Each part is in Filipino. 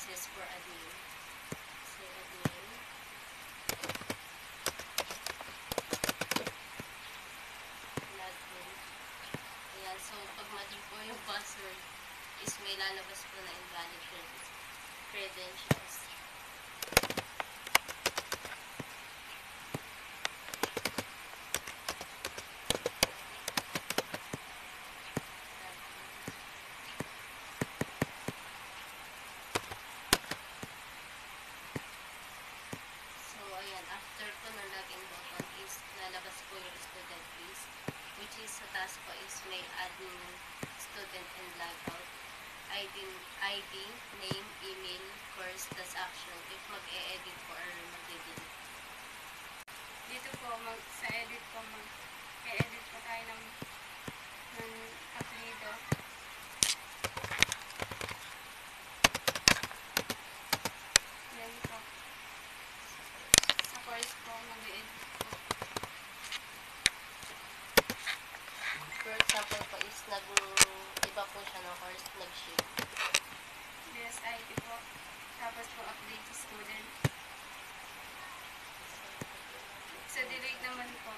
access for admin. So, admin. Login. Ayan. So, pag mali po yung password, is may lalabas po na invalid credentials. So, ayan. After po ng login button is lalabas po yung student list, which is sa task po is may admin, student, and logout. ID, name, email, course, tas action, if mag-e-edit po or mag-delete. Dito po, sa edit po, mag-e-edit po tayo ng apelido. Yan po. Sa course po, mag-e-edit po. For example po is iba po siya ng course, nag-shift. BSID po. Tapos po, update to student. Sa delete naman po,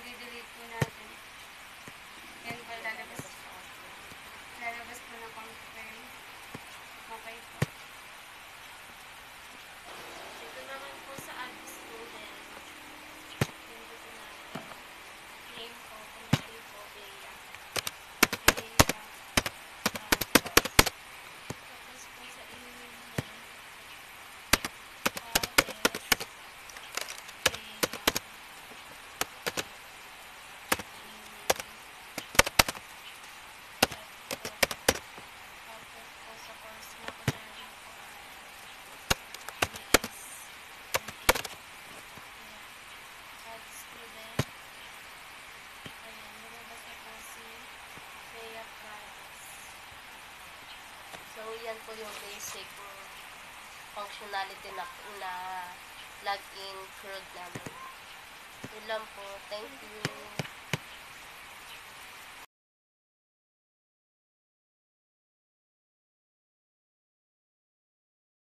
i-delete po natin. Yan po, lalabas po ng confirm. Okay po. Ito naman po sa add student. Pindutin natin. Name ko, kunyari po, Bea. Bea. Tapos po sa email niya, address, Bea. Tapos po sa course na kunyari po, add student. Ayan, lumabas na po si Bea Flores. So, yan po yung basic functionality na login CRUD namin. Yun lang po. Thank you.